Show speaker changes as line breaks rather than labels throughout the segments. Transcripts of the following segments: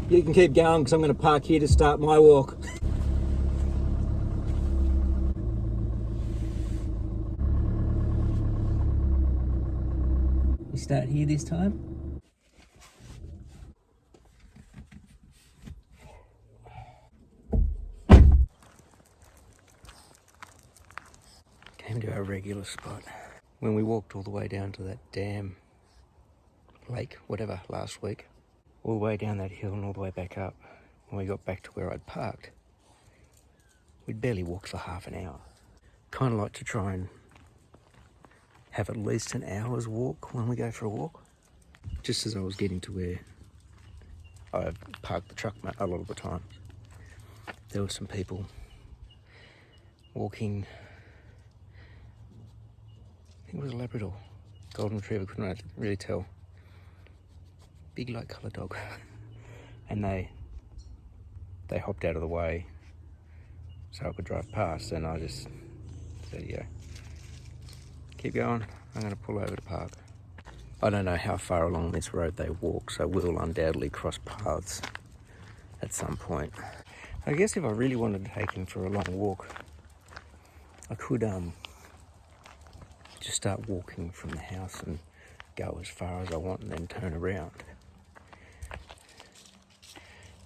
You can keep going because I'm going to park here to start my walk. We start here this time. Came to our regular spot. When we walked all the way down to that dam, lake, whatever, last week, all the way down that hill and all the way back up, when we got back to where I'd parked, we'd barely walked for half an hour. Kind of like to try and have at least an hour's walk when we go for a walk. Just as I was getting to where I parked the truck a lot of the time, there were some people walking. I think it was a Labrador, golden retriever, couldn't really tell. Big light coloured dog. And they hopped out of the way so I could drive past, and I just said, yeah, keep going, I'm going to pull over to park. I don't know how far along this road they walk, so we'll undoubtedly cross paths at some point. I guess if I really wanted to take him for a long walk, I could just start walking from the house and go as far as I want and then turn around.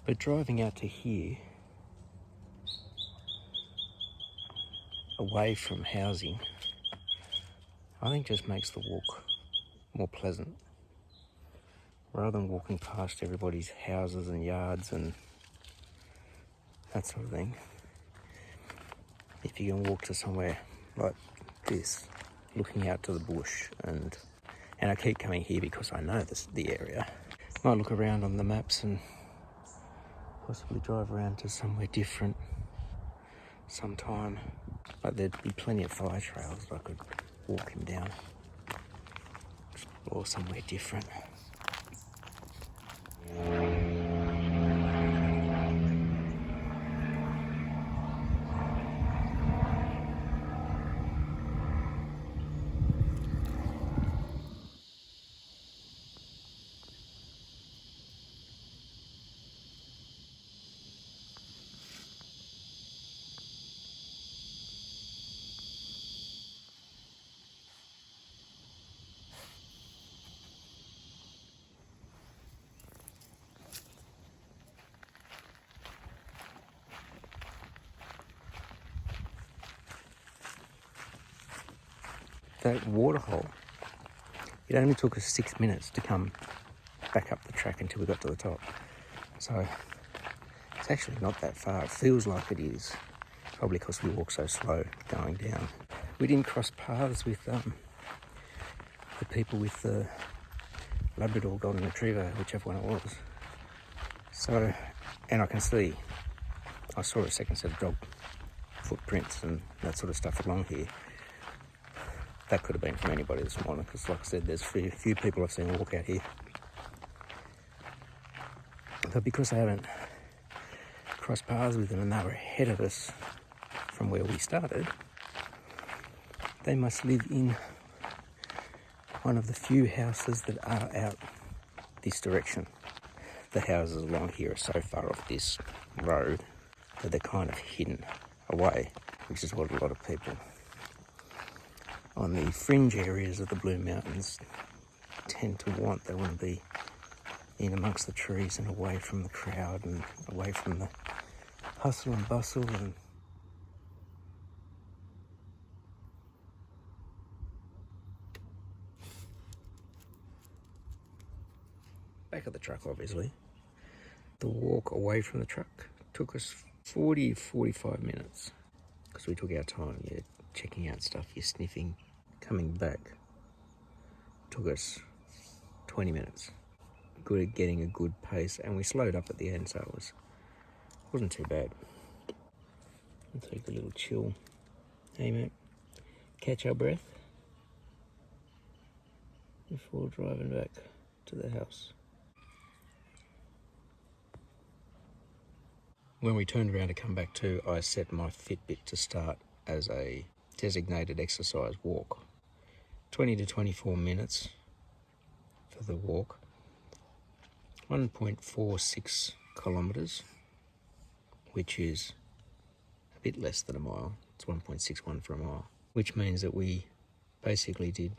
But driving out to here, away from housing, I think just makes the walk more pleasant. Rather than walking past everybody's houses and yards and that sort of thing. If you can walk to somewhere like this, looking out to the bush, and I keep coming here because I know the area. Might look around on the maps and possibly drive around to somewhere different sometime. But there'd be plenty of fire trails that I could walk him down. Explore somewhere different. That waterhole, it only took us 6 minutes to come back up the track until we got to the top. So it's actually not that far. It feels like it is, probably because we walk so slow going down. We didn't cross paths with the people with the Labrador golden retriever, whichever one it was. So, and I saw a second set of dog footprints and that sort of stuff along here. That could have been from anybody this morning, because like I said, there's a few people I've seen walk out here. But because I haven't crossed paths with them and they were ahead of us from where we started, they must live in one of the few houses that are out this direction. The houses along here are so far off this road that they're kind of hidden away, which is what a lot of people on the fringe areas of the Blue Mountains tend to want. They want to be in amongst the trees and away from the crowd and away from the hustle and bustle. And back at the truck, obviously, the walk away from the truck took us 45 minutes because we took our time. You're checking out stuff, you're sniffing. Coming back took us 20 minutes. Good at getting a good pace, and we slowed up at the end, so it wasn't too bad. I'll take a little chill. Hey mate, catch our breath before driving back to the house. When we turned around to come back to, I set my Fitbit to start as a designated exercise walk. 20 to 24 minutes for the walk. 1.46 kilometres, which is a bit less than a mile. It's 1.61 for a mile, which means that we basically did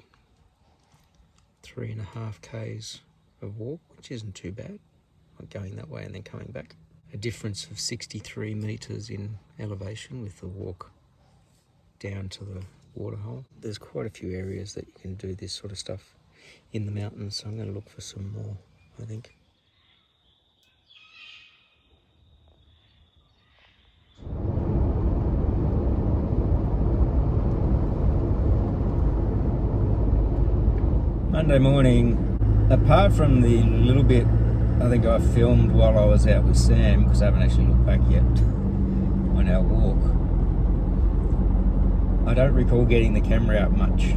3.5 k's of walk, which isn't too bad, like going that way and then coming back. A difference of 63 metres in elevation with the walk down to the waterhole. There's quite a few areas that you can do this sort of stuff in the mountains, so I'm going to look for some more, I think. Monday morning, apart from the little bit I think I filmed while I was out with Sam, because I haven't actually looked back yet on our walk, I don't recall getting the camera out much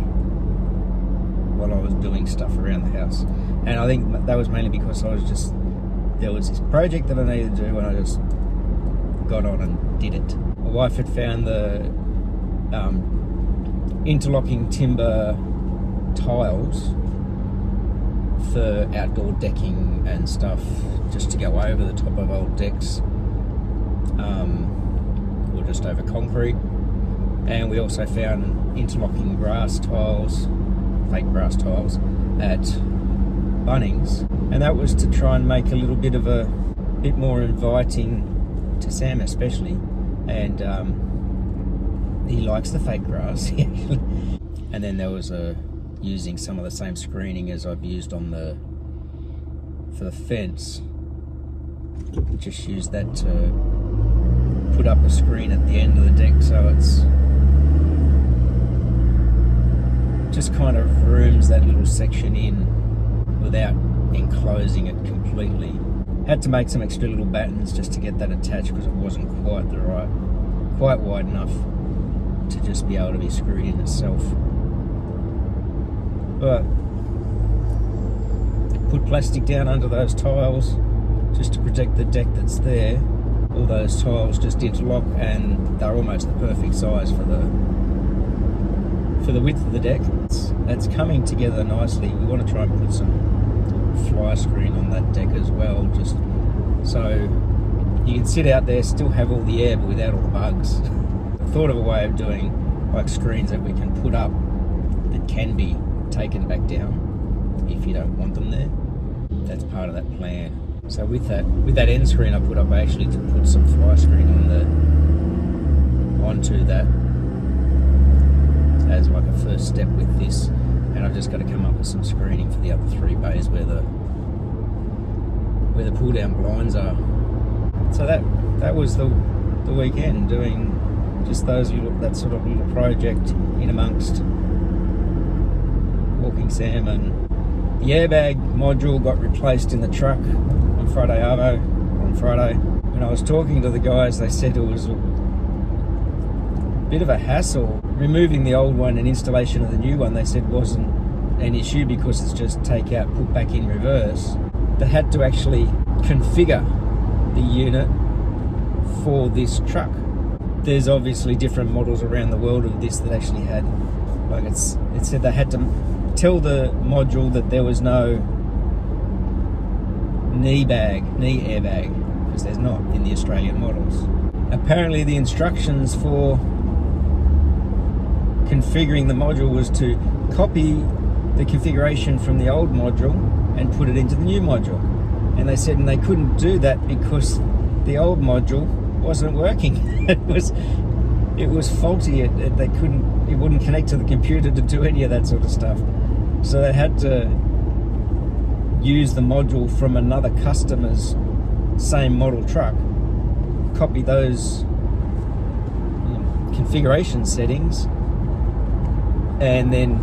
while I was doing stuff around the house. And I think that was mainly because there was this project that I needed to do and I just got on and did it. My wife had found the interlocking timber tiles for outdoor decking and stuff, just to go over the top of old decks, or just over concrete. And we also found interlocking grass tiles, fake grass tiles, at Bunnings, and that was to try and make a little bit of a bit more inviting to Sam especially, and he likes the fake grass. And then there was using some of the same screening as I've used on for the fence. Just use that to put up a screen at the end of the deck, so it's just kind of rooms that little section in without enclosing it completely. Had to make some extra little battens just to get that attached because it wasn't quite wide enough to just be able to be screwed in itself. But put plastic down under those tiles just to protect the deck that's there. All those tiles just interlock and they're almost the perfect size for the width of the deck. It's coming together nicely. We want to try and put some fly screen on that deck as well, just so you can sit out there, still have all the air but without all the bugs. I thought of a way of doing like screens that we can put up that can be taken back down if you don't want them there. That's part of that plan. So with that end screen I put up, I actually did put some fly screen onto that as like a first step with this, and I've just got to come up with some screening for the other 3 bays where the pull down blinds are. So that was the weekend, doing just that sort of little project in amongst walking Sam. And the airbag module got replaced in the truck on Friday. When I was talking to the guys, they said it was a bit of a hassle removing the old one and installation of the new one. They said wasn't an issue because it's just take out, put back in reverse. They had to actually configure the unit for this truck. There's obviously different models around the world of this that actually had, like it said they had to tell the module that there was no knee airbag, because there's not in the Australian models. Apparently the instructions for configuring the module was to copy the configuration from the old module and put it into the new module. And they said they couldn't do that because the old module wasn't working. It was faulty. It wouldn't connect to the computer to do any of that sort of stuff. So they had to use the module from another customer's same model truck, copy those configuration settings, and then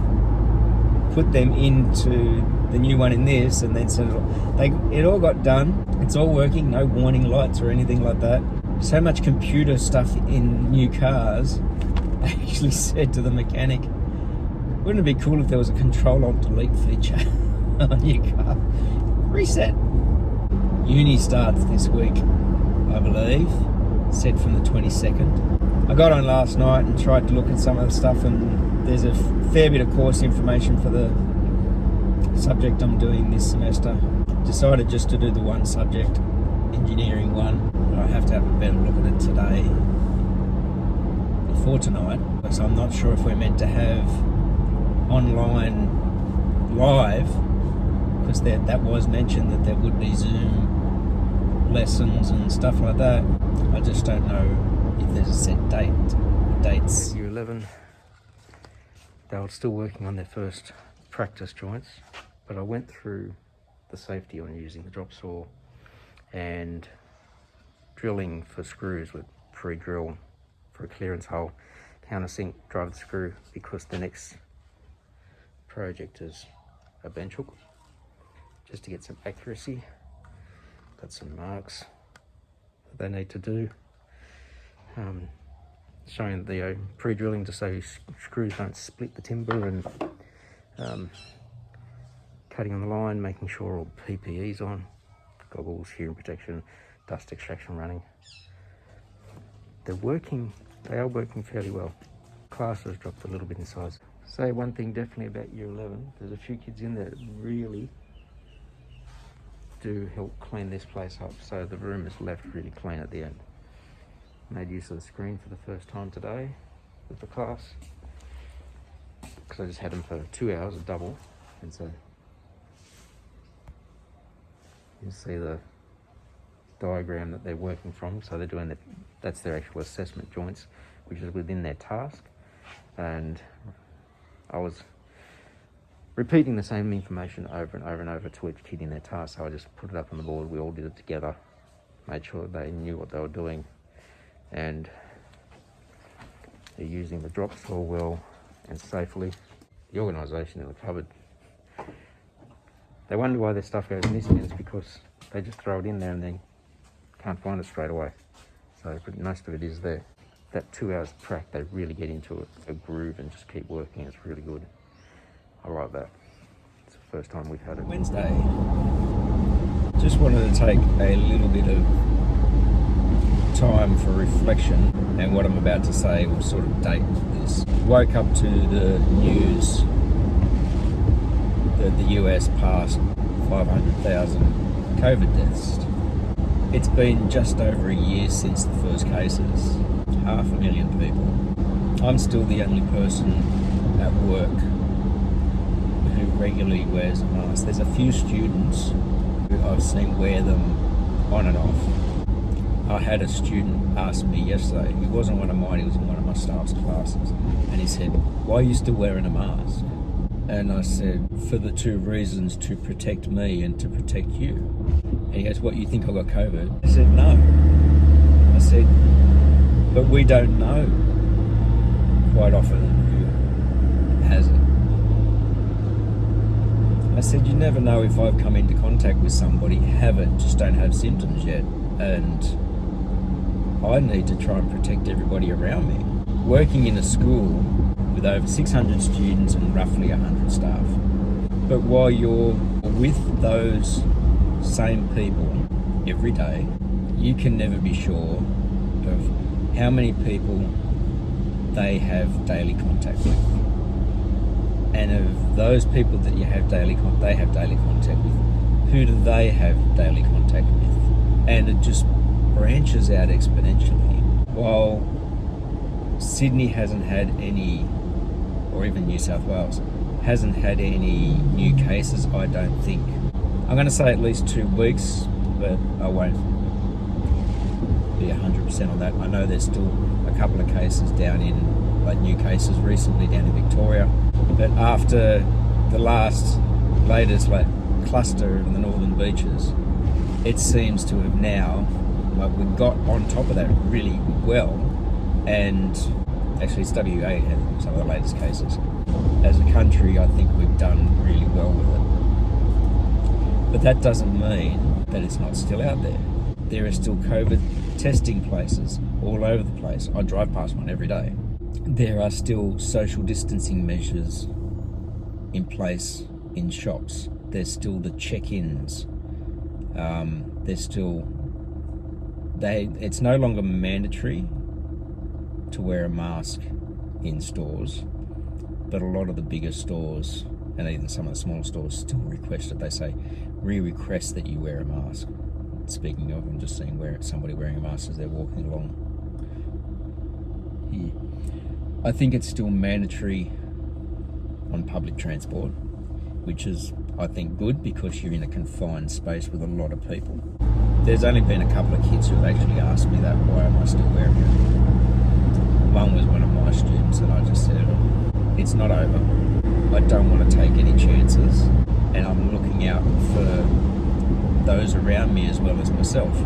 put them into the new one in this, and then send it all. It all got done. It's all working. No warning lights or anything like that. So much computer stuff in new cars. I actually said to the mechanic, wouldn't it be cool if there was a control-alt-delete feature on a new car? Reset. Uni starts this week, I believe. Said from the 22nd. I got on last night and tried to look at some of the stuff, and there's a fair bit of course information for the subject I'm doing this semester. Decided just to do the one subject
engineering one. I have to have a better look at it today before tonight. So I'm not sure if we're meant to have online live, because that was mentioned that there would be Zoom lessons and stuff like that. I just don't know if there's a set dates.
Year 11, they were still working on their first practice joints, but I went through the safety on using the drop saw and drilling for screws with pre-drill for a clearance hole, countersink, drive the screw, because the next project is a bench hook, just to get some accuracy. Got some marks that they need to do, showing the pre-drilling to so screws don't split the timber, and cutting on the line, making sure all PPE's on, goggles, hearing protection, dust extraction running. They are working fairly well. Class has dropped a little bit in size. Say one thing definitely about year 11, there's a few kids in there that really do help clean this place up, so the room is left really clean at the end. Made use of the screen for the first time today with the class, because I just had them for 2 hours, a double, and so you see the diagram that they're working from. So they're doing that's their actual assessment joints, which is within their task, and I was repeating the same information over and over and over to each kid in their task. So I just put it up on the board, we all did it together, made sure they knew what they were doing, and they're using the drop saw well and safely. The organisation in the cupboard, they wonder why their stuff goes missing, and it's because they just throw it in there and then can't find it straight away. So most of it is there. That 2 hours prac, they really get into a groove and just keep working. It's really good. I like that. It's the first time we've had it.
Wednesday. Just wanted to take a little bit of time for reflection, and what I'm about to say will sort of date this. Woke up to the news that the US passed 500,000 COVID deaths. It's been just over a year since the first cases, 500,000 people. I'm still the only person at work who regularly wears a mask. There's a few students who I've seen wear them on and off. I had a student ask me yesterday, he wasn't one of mine, he was in one of my staff's classes, and he said, "Why are you still wearing a mask?" And I said, "For the two reasons, to protect me and to protect you." And he goes, "What, you think I got COVID?" I said, "No." I said, "But we don't know quite often who has it." I said, "You never know if I've come into contact with somebody, have it, just don't have symptoms yet. And I need to try and protect everybody around me." Working in a school with over 600 students and roughly 100 staff. But while you're with those same people every day, you can never be sure of how many people they have daily contact with. And of those people that you have they have daily contact with, who do they have daily contact with? And it just branches out exponentially. While Sydney hasn't had any, or even New South Wales, hasn't had any new cases, I don't think. I'm going to say at least 2 weeks, but I won't be 100% on that. I know there's still a couple of cases down in, like new cases recently down in Victoria. But after the latest cluster in the northern beaches, it seems to have now, we got on top of that really well, and actually it's WA had some of the latest cases. As a country, I think we've done really well with it. But that doesn't mean that it's not still out there. There are still COVID testing places all over the place. I drive past one every day. There are still social distancing measures in place in shops. There's still the check-ins. It's no longer mandatory to wear a mask in stores, but a lot of the bigger stores and even some of the smaller stores still request it. They say, we request that you wear a mask. Speaking of, I'm just seeing somebody wearing a mask as they're walking along here. I think it's still mandatory on public transport, which is, I think, good because you're in a confined space with a lot of people. There's only been a couple of kids who have actually asked me that, why am I still wearing it? One was one of my students, and I just said, it's not over. I don't want to take any chances, and I'm looking out for those around me as well as myself.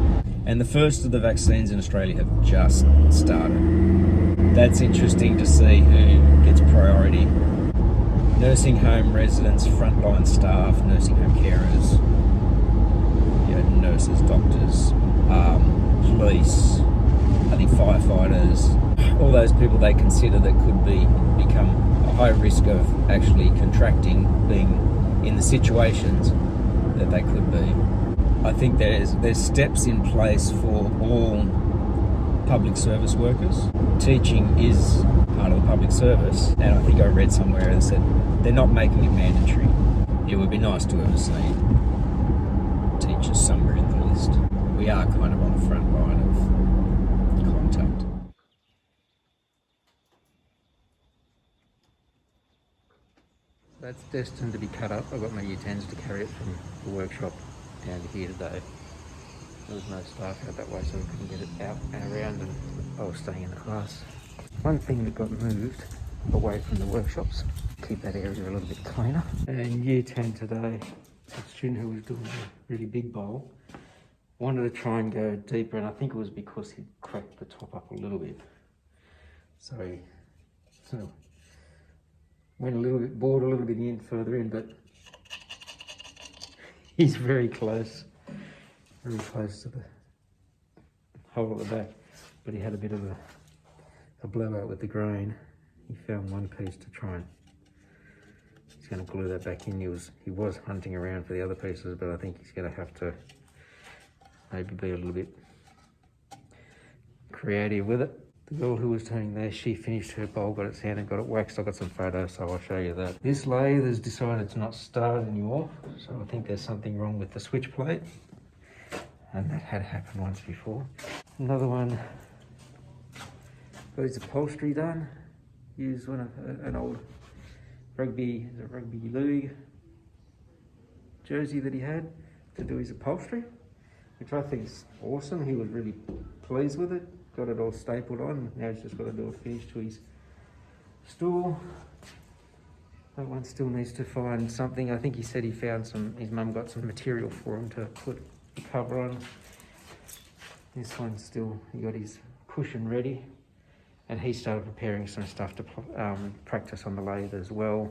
And the first of the vaccines in Australia have just started. That's interesting to see who gets priority. Nursing home residents, frontline staff, nursing home carers, nurses, doctors, police, I think firefighters, all those people they consider that could become a high risk of actually contracting, being in the situations that they could be. I think there's steps in place for all public service workers. Teaching is part of the public service, and I think I read somewhere that said they're not making it mandatory. It would be nice to have seen teachers somewhere in the list. We are kind of on the front line of contact.
That's destined to be cut up. I've got my utens to carry it from the workshop down to here today. There was no staff out that way, so we couldn't get it out and around, and I was staying in the class. One thing that got moved away from the workshops, keep that area a little bit cleaner. And year 10 today, a student who was doing a really big bowl wanted to try and go deeper, and I think it was because he'd cracked the top up a little bit. So he sort of went a little bit, bored a little bit further in, but he's very close to the hole at the back. But he had a bit of a blowout with the grain. He found one piece to try and, he's going to glue that back in. He was hunting around for the other pieces, but I think he's going to have to maybe be a little bit creative with it. The girl who was turning there, she finished her bowl, got it sanded, got it waxed. I got some photos, so I'll show you that. This lathe has decided to not start anymore, so I think there's something wrong with the switch plate, and that had happened once before. Another one got his upholstery done. Used an old rugby league jersey that he had to do his upholstery, which I think is awesome. He was really pleased with it. Got it all stapled on. Now he's just got to do a finish to his stool. That one still needs to find something. I think he said he found his mum got some material for him to put the cover on. This one's still, he got his cushion ready. And he started preparing some stuff to practice on the lathe as well.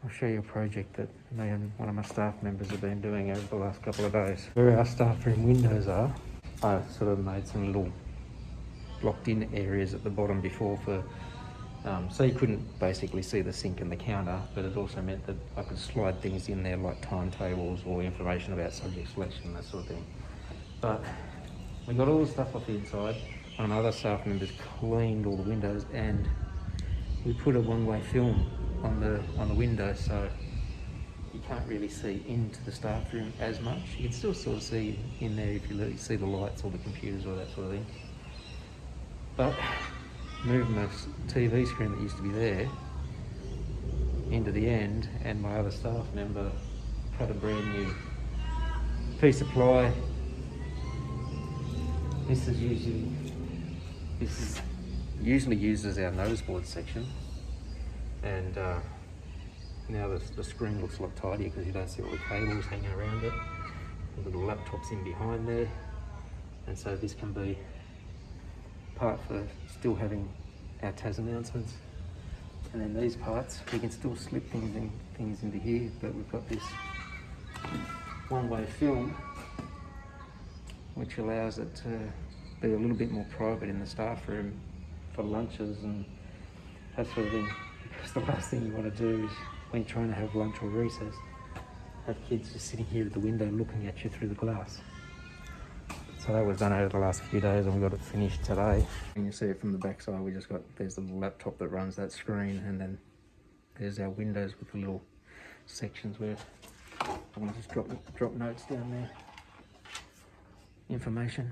I'll show you a project that me and one of my staff members have been doing over the last couple of days. Where our staff room windows are, I sort of made some little blocked in areas at the bottom before for, so you couldn't basically see the sink and the counter, but it also meant that I could slide things in there like timetables or information about subject selection, that sort of thing. But we got all the stuff off the inside. One of my other staff members cleaned all the windows, and we put a one-way film on the window, so you can't really see into the staff room as much. You can still sort of see in there if you see the lights or the computers or that sort of thing. But moving the TV screen that used to be there into the end, and my other staff member cut a brand new piece of ply. This is usually used as our notice board section, and now the screen looks a lot tidier because you don't see all the cables hanging around it. The little laptops in behind there, and so this can be part for still having our TAS announcements. And then these parts, we can still slip things into here, but we've got this one-way film which allows it to be a little bit more private in the staff room for lunches and that sort of thing. Because the last thing you want to do is, when you're trying to have lunch or recess, have kids just sitting here at the window looking at you through the glass. So that was done over the last few days, and we got it finished today. And you see it from the back side, there's the little laptop that runs that screen, and then there's our windows with the little sections where I want to just drop notes down there information.